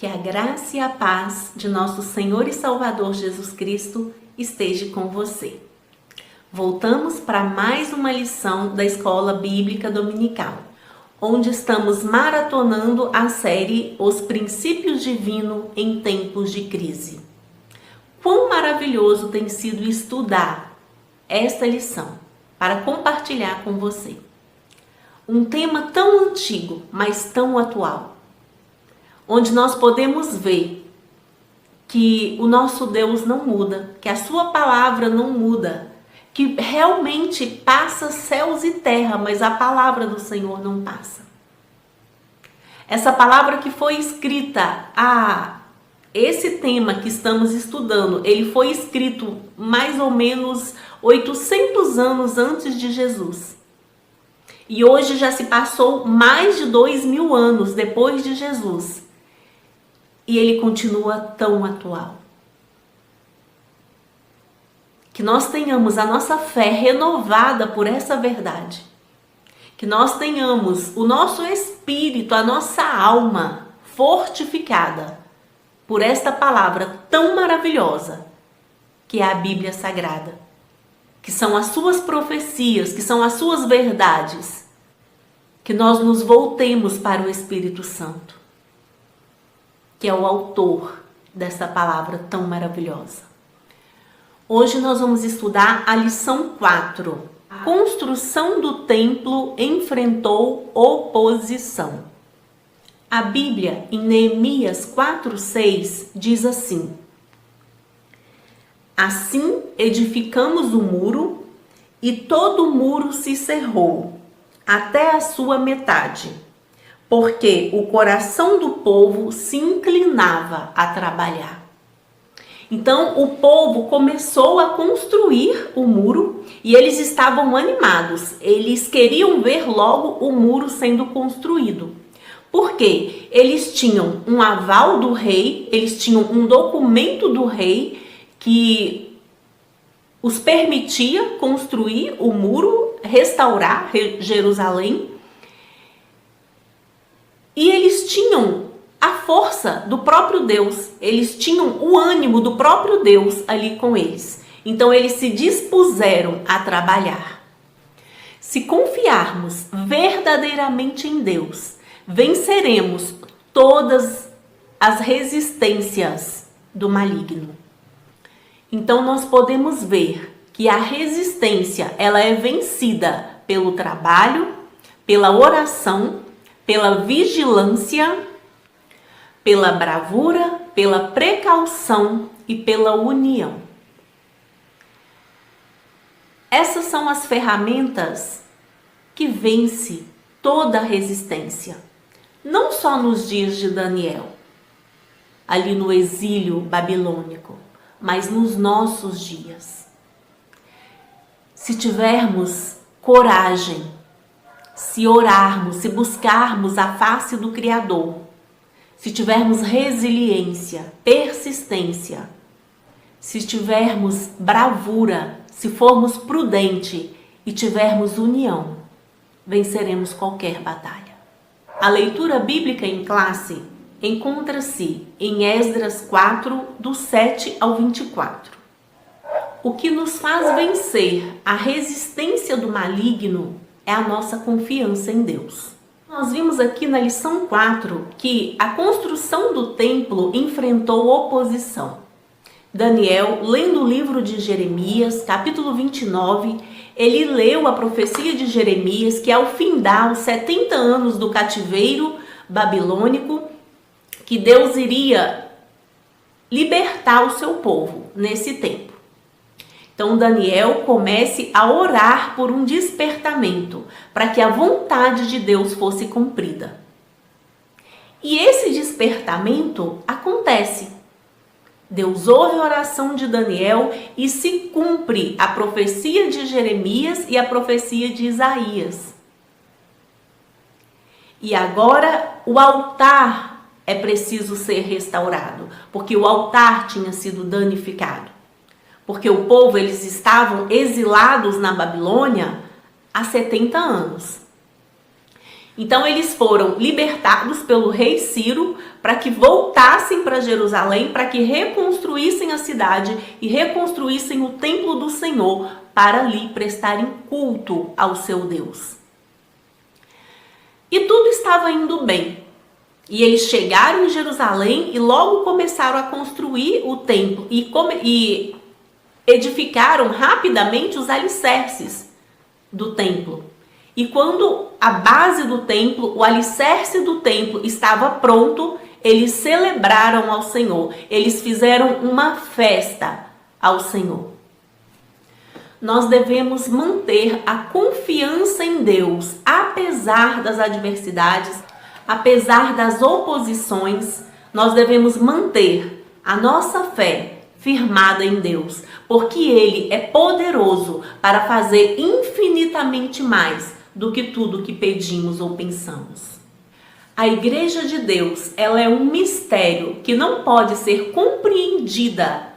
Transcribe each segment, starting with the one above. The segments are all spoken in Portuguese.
Que a graça e a paz de nosso Senhor e Salvador Jesus Cristo esteja com você. Voltamos para mais uma lição da Escola Bíblica Dominical, onde estamos maratonando a série Os Princípios Divinos em Tempos de Crise. Quão maravilhoso tem sido estudar esta lição para compartilhar com você. Um tema tão antigo, mas tão atual, onde nós podemos ver que o nosso Deus não muda, que a sua palavra não muda, que realmente passa céus e terra, mas a palavra do Senhor não passa. Essa palavra que foi escrita, esse tema que estamos estudando, ele foi escrito mais ou menos 800 anos antes de Jesus. E hoje já se passou mais de 2000 anos depois de Jesus. E ele continua tão atual. Que nós tenhamos a nossa fé renovada por essa verdade. Que nós tenhamos o nosso espírito, a nossa alma fortificada por esta palavra tão maravilhosa que é a Bíblia Sagrada. Que são as suas profecias, que são as suas verdades. Que nós nos voltemos para o Espírito Santo, que é o autor dessa palavra tão maravilhosa. Hoje nós vamos estudar a lição 4. A construção do templo enfrentou oposição. A Bíblia, em Neemias 4:6, diz assim: Assim edificamos o muro, e todo o muro se cerrou, até a sua metade, porque o coração do povo se inclinava a trabalhar. Então o povo começou a construir o muro e eles estavam animados. Eles queriam ver logo o muro sendo construído. Por quê? Eles tinham um aval do rei, eles tinham um documento do rei que os permitia construir o muro, restaurar Jerusalém. E eles tinham a força do próprio Deus, eles tinham o ânimo do próprio Deus ali com eles. Então eles se dispuseram a trabalhar. Se confiarmos verdadeiramente em Deus, venceremos todas as resistências do maligno. Então nós podemos ver que a resistência ela é vencida pelo trabalho, pela oração, pela vigilância, pela bravura, pela precaução e pela união. Essas são as ferramentas que vencem toda a resistência. Não só nos dias de Daniel, ali no exílio babilônico, mas nos nossos dias. Se tivermos coragem, se orarmos, se buscarmos a face do Criador, se tivermos resiliência, persistência, se tivermos bravura, se formos prudentes e tivermos união, venceremos qualquer batalha. A leitura bíblica em classe encontra-se em Esdras 4, do 7 ao 24. O que nos faz vencer a resistência do maligno é a nossa confiança em Deus. Nós vimos aqui na lição 4 que a construção do templo enfrentou oposição. Daniel, lendo o livro de Jeremias, capítulo 29, ele leu a profecia de Jeremias que ao findar os 70 anos do cativeiro babilônico, que Deus iria libertar o seu povo nesse tempo. Então Daniel comece a orar por um despertamento, para que a vontade de Deus fosse cumprida. E esse despertamento acontece. Deus ouve a oração de Daniel e se cumpre a profecia de Jeremias e a profecia de Isaías. E agora o altar é preciso ser restaurado, porque o altar tinha sido danificado. Porque o povo, eles estavam exilados na Babilônia há 70 anos. Então eles foram libertados pelo rei Ciro para que voltassem para Jerusalém, para que reconstruíssem a cidade e reconstruíssem o templo do Senhor para ali prestarem culto ao seu Deus. E tudo estava indo bem. E eles chegaram em Jerusalém e logo começaram a construir o templo e edificaram rapidamente os alicerces do templo. E quando a base do templo, o alicerce do templo estava pronto, eles celebraram ao Senhor. Eles fizeram uma festa ao Senhor. Nós devemos manter a confiança em Deus, apesar das adversidades, apesar das oposições. Nós devemos manter a nossa fé firmada em Deus, porque Ele é poderoso para fazer infinitamente mais do que tudo que pedimos ou pensamos. A Igreja de Deus, ela é um mistério que não pode ser compreendida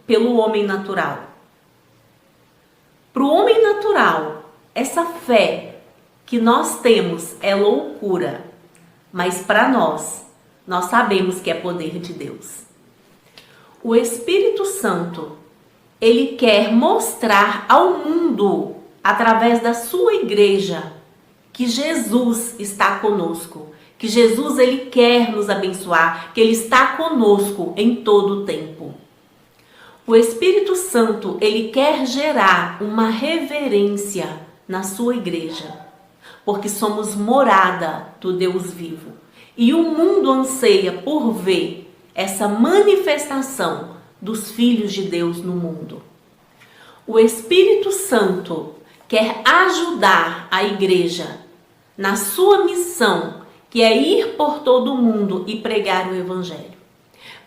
pelo homem natural. Para o homem natural, essa fé que nós temos é loucura, mas para nós sabemos que é poder de Deus. O Espírito Santo, ele quer mostrar ao mundo, através da sua igreja, que Jesus está conosco, que Jesus ele quer nos abençoar, que ele está conosco em todo o tempo. O Espírito Santo, ele quer gerar uma reverência na sua igreja, porque somos morada do Deus vivo. E o mundo anseia por ver essa manifestação dos filhos de Deus no mundo. O Espírito Santo quer ajudar a igreja na sua missão, que é ir por todo o mundo e pregar o Evangelho.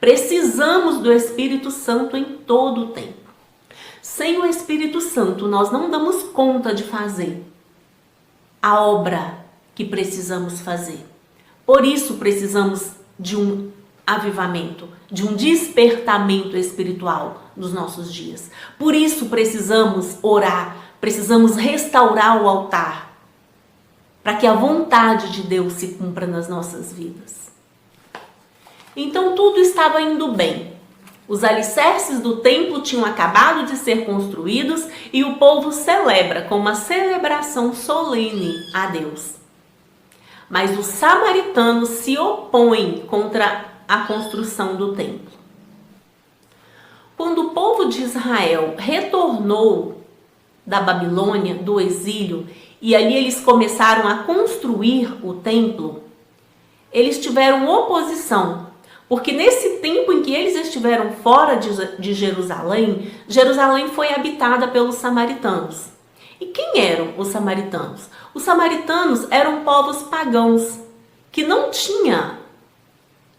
Precisamos do Espírito Santo em todo o tempo. Sem o Espírito Santo, nós não damos conta de fazer a obra que precisamos fazer. Por isso, precisamos de um avivamento, de um despertamento espiritual nos nossos dias. Por isso, precisamos orar, precisamos restaurar o altar, para que a vontade de Deus se cumpra nas nossas vidas. Então tudo estava indo bem. Os alicerces do templo tinham acabado de ser construídos e o povo celebra com uma celebração solene a Deus. Mas os samaritanos se opõem contra a construção do templo. Quando o povo de Israel retornou da Babilônia, do exílio, e ali eles começaram a construir o templo, eles tiveram oposição, porque nesse tempo em que eles estiveram fora de Jerusalém, Jerusalém foi habitada pelos samaritanos. E quem eram os samaritanos? Os samaritanos eram povos pagãos, que não tinham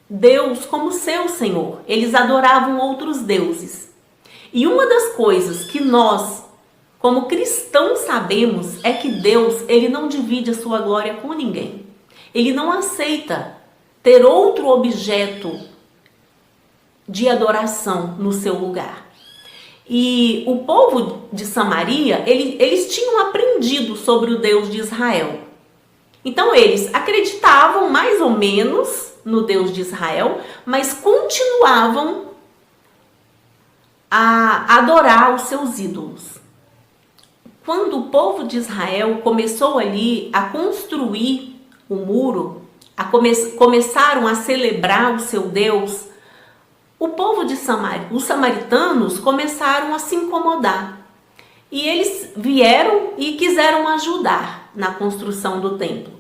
Deus como seu Senhor. Eles adoravam outros deuses. E uma das coisas que nós, como cristãos, sabemos é que Deus, ele não divide a sua glória com ninguém. Ele não aceita ter outro objeto de adoração no seu lugar. E o povo de Samaria, eles tinham aprendido sobre o Deus de Israel. Então eles acreditavam mais ou menos no Deus de Israel, mas continuavam a adorar os seus ídolos. Quando o povo de Israel começou ali a construir o muro, começaram a celebrar o seu Deus, o povo de Samaria, os samaritanos, começaram a se incomodar. E eles vieram e quiseram ajudar na construção do templo.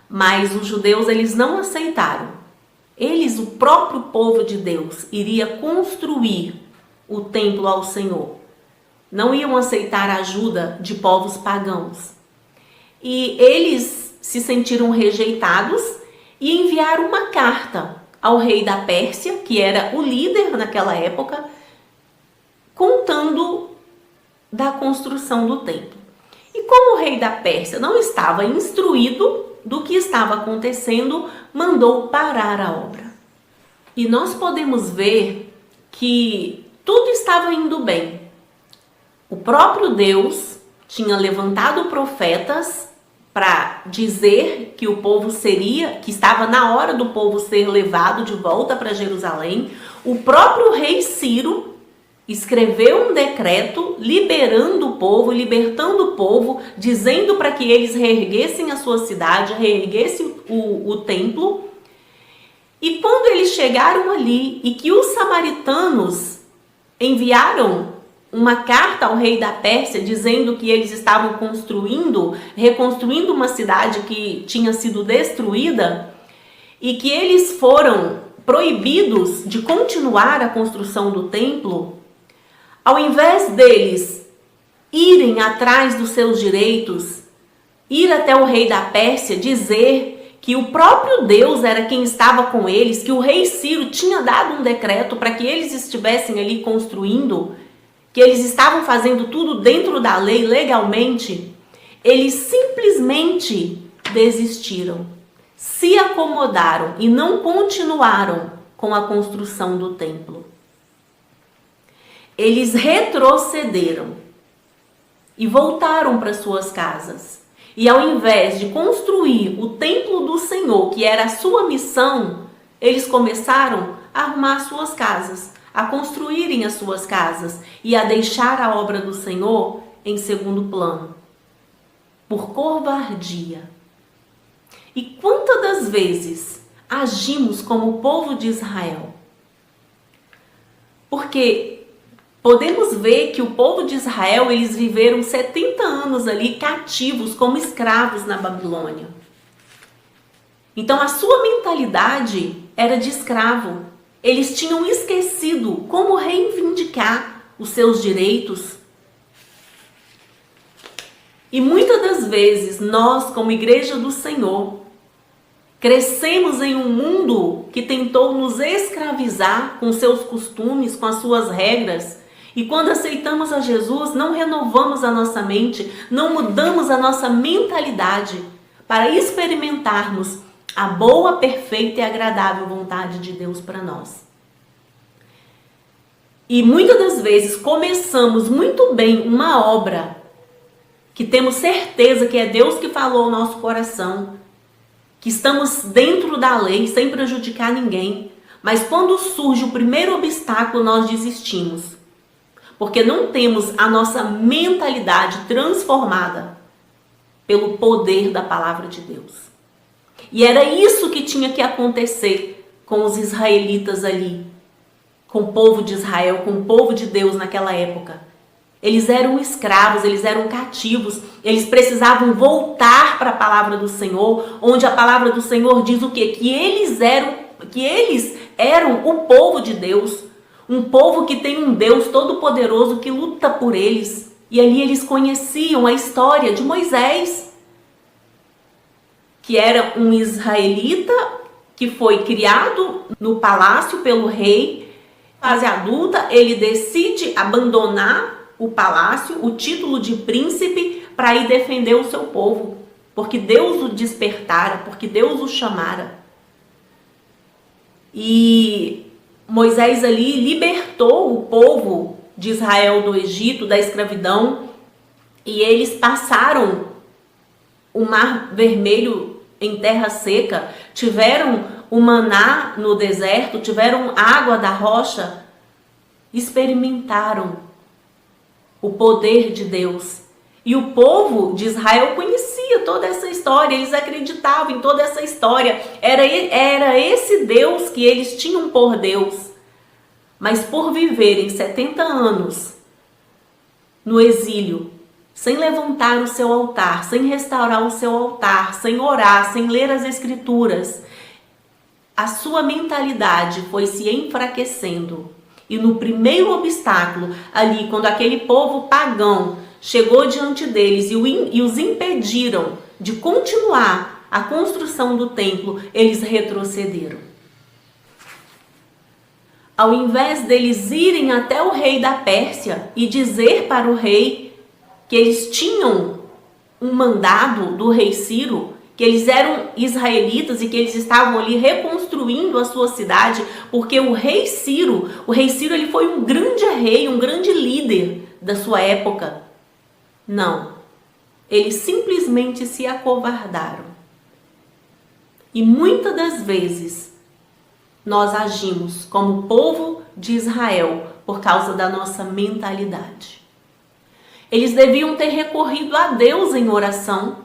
Mas os judeus, eles não aceitaram. Eles, o próprio povo de Deus, iria construir o templo ao Senhor. Não iam aceitar a ajuda de povos pagãos. E eles se sentiram rejeitados e enviaram uma carta ao rei da Pérsia, que era o líder naquela época, contando da construção do templo. E como o rei da Pérsia não estava instruído do que estava acontecendo, mandou parar a obra. E nós podemos ver que tudo estava indo bem. O próprio Deus tinha levantado profetas para dizer que o povo que estava na hora do povo ser levado de volta para Jerusalém, o próprio rei Ciro escreveu um decreto liberando o povo, libertando o povo, dizendo para que eles reerguessem a sua cidade, reerguessem o templo. E quando eles chegaram ali e que os samaritanos enviaram uma carta ao rei da Pérsia dizendo que eles estavam reconstruindo uma cidade que tinha sido destruída e que eles foram proibidos de continuar a construção do templo, ao invés deles irem atrás dos seus direitos, ir até o rei da Pérsia dizer que o próprio Deus era quem estava com eles, que o rei Ciro tinha dado um decreto para que eles estivessem ali construindo, que eles estavam fazendo tudo dentro da lei, legalmente, eles simplesmente desistiram, se acomodaram e não continuaram com a construção do templo. Eles retrocederam e voltaram para suas casas. E ao invés de construir o templo do Senhor, que era a sua missão, eles começaram a arrumar suas casas, a construírem as suas casas e a deixar a obra do Senhor em segundo plano, por covardia. E quantas das vezes agimos como o povo de Israel? Porque podemos ver que o povo de Israel, eles viveram 70 anos ali cativos como escravos na Babilônia. Então a sua mentalidade era de escravo. Eles tinham esquecido como reivindicar os seus direitos. E muitas das vezes nós, como igreja do Senhor, crescemos em um mundo que tentou nos escravizar com seus costumes, com as suas regras. E quando aceitamos a Jesus, não renovamos a nossa mente, não mudamos a nossa mentalidade para experimentarmos a boa, perfeita e agradável vontade de Deus para nós. E muitas das vezes começamos muito bem uma obra que temos certeza que é Deus que falou ao nosso coração, que estamos dentro da lei sem prejudicar ninguém, mas quando surge o primeiro obstáculo nós desistimos, porque não temos a nossa mentalidade transformada pelo poder da palavra de Deus. E era isso que tinha que acontecer com os israelitas ali, com o povo de Israel, com o povo de Deus naquela época. Eles eram escravos, eles eram cativos, eles precisavam voltar para a palavra do Senhor, onde a palavra do Senhor diz o quê? Que eles eram o povo de Deus, um povo que tem um Deus todo-poderoso que luta por eles. E ali eles conheciam a história de Moisés, que era um israelita que foi criado no palácio pelo rei. Fase adulta, ele decide abandonar o palácio, o título de príncipe, para ir defender o seu povo, porque Deus o despertara, porque Deus o chamara. E Moisés ali libertou o povo de Israel do Egito, da escravidão, e eles passaram o Mar Vermelho em terra seca, tiveram o maná no deserto, tiveram água da rocha, experimentaram o poder de Deus. E o povo de Israel conhecia toda essa história, eles acreditavam em toda essa história. Era esse Deus que eles tinham por Deus. Mas por viverem 70 anos no exílio, sem levantar o seu altar, sem restaurar o seu altar, sem orar, sem ler as escrituras, a sua mentalidade foi se enfraquecendo. E no primeiro obstáculo, ali, quando aquele povo pagão chegou diante deles e os impediram de continuar a construção do templo, eles retrocederam. Ao invés deles irem até o rei da Pérsia e dizer para o rei que eles tinham um mandado do rei Ciro, que eles eram israelitas e que eles estavam ali reconstruindo a sua cidade, porque o rei Ciro ele foi um grande rei, um grande líder da sua época. Não. eles simplesmente se acovardaram. E muitas das vezes nós agimos como povo de Israel por causa da nossa mentalidade. Eles deviam ter recorrido a Deus em oração,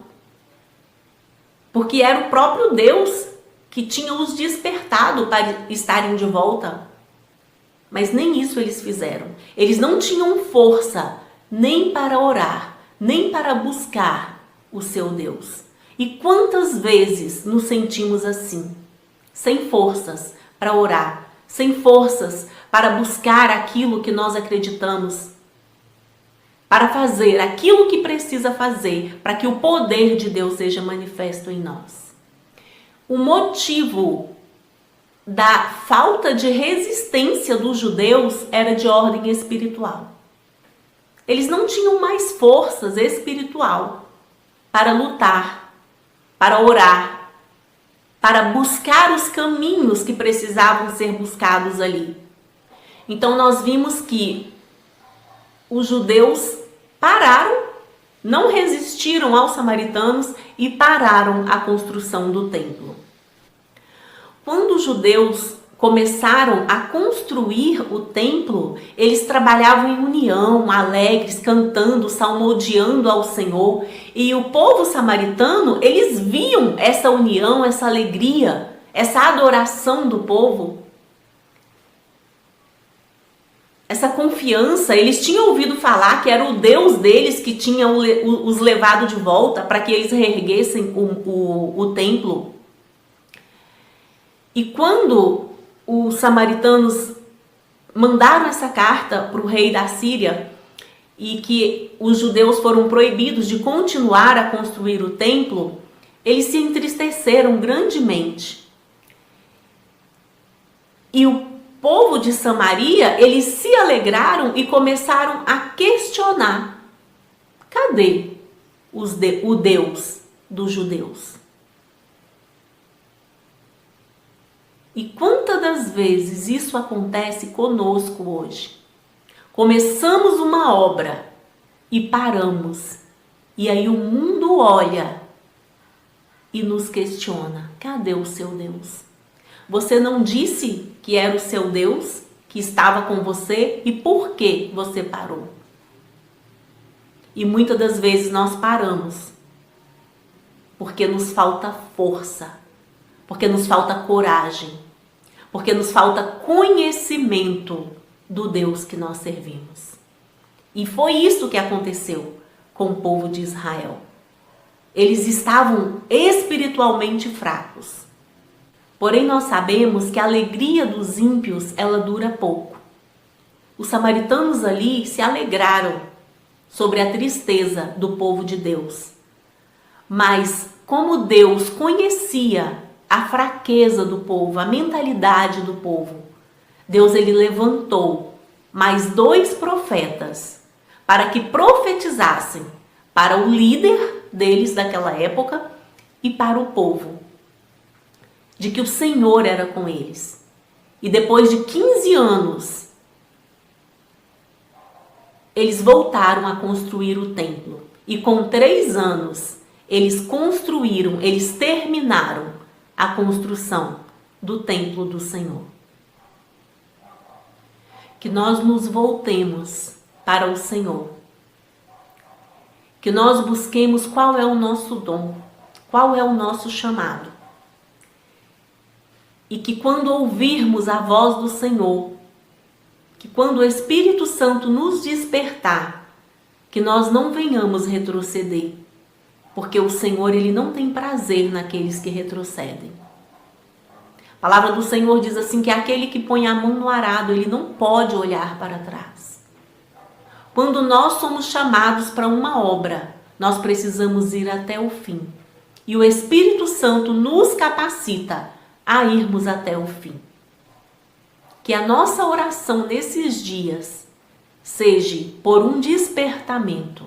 porque era o próprio Deus que tinha os despertado para estarem de volta. Mas nem isso eles fizeram. Eles não tinham força nem para orar, nem para buscar o seu Deus. E quantas vezes nos sentimos assim, sem forças para orar, sem forças para buscar aquilo que nós acreditamos, para fazer aquilo que precisa fazer para que o poder de Deus seja manifesto em nós. O motivo da falta de resistência dos judeus era de ordem espiritual. Eles não tinham mais forças espiritual para lutar, para orar, para buscar os caminhos que precisavam ser buscados ali. Então nós vimos que os judeus pararam, não resistiram aos samaritanos e pararam a construção do templo. Quando os judeus começaram a construir o templo, eles trabalhavam em união, alegres, cantando, salmodiando ao Senhor. E o povo samaritano, eles viam essa união, essa alegria, essa adoração do povo, essa confiança. Eles tinham ouvido falar que era o Deus deles que tinha os levado de volta para que eles reerguessem o templo. E quando os samaritanos mandaram essa carta para o rei da Síria e que os judeus foram proibidos de continuar a construir o templo, eles se entristeceram grandemente. E o povo de Samaria, eles se alegraram e começaram a questionar: cadê o Deus dos judeus? E quantas das vezes isso acontece conosco hoje? Começamos uma obra e paramos. E aí o mundo olha e nos questiona: cadê o seu Deus? Você não disse que era o seu Deus, que estava com você, e por que você parou? E muitas das vezes nós paramos porque nos falta força, porque nos falta coragem, porque nos falta conhecimento do Deus que nós servimos. E foi isso que aconteceu com o povo de Israel. Eles estavam espiritualmente fracos. Porém, nós sabemos que a alegria dos ímpios, ela dura pouco. Os samaritanos ali se alegraram sobre a tristeza do povo de Deus. Mas como Deus conhecia a fraqueza do povo, a mentalidade do povo, Deus ele levantou mais 2 profetas para que profetizassem para o líder deles daquela época e para o povo, de que o Senhor era com eles. E depois de 15 anos, eles voltaram a construir o templo. E com 3 anos, eles construíram, eles terminaram a construção do templo do Senhor. Que nós nos voltemos para o Senhor. Que nós busquemos qual é o nosso dom, qual é o nosso chamado. E que quando ouvirmos a voz do Senhor, que quando o Espírito Santo nos despertar, que nós não venhamos retroceder, porque o Senhor ele não tem prazer naqueles que retrocedem. A palavra do Senhor diz assim que aquele que põe a mão no arado, ele não pode olhar para trás. Quando nós somos chamados para uma obra, nós precisamos ir até o fim. E o Espírito Santo nos capacita a irmos até o fim. Que a nossa oração nesses dias seja por um despertamento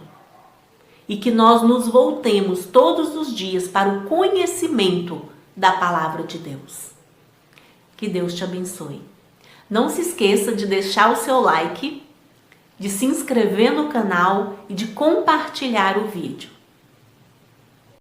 e que nós nos voltemos todos os dias para o conhecimento da palavra de Deus. Que Deus te abençoe. Não se esqueça de deixar o seu like, de se inscrever no canal e de compartilhar o vídeo.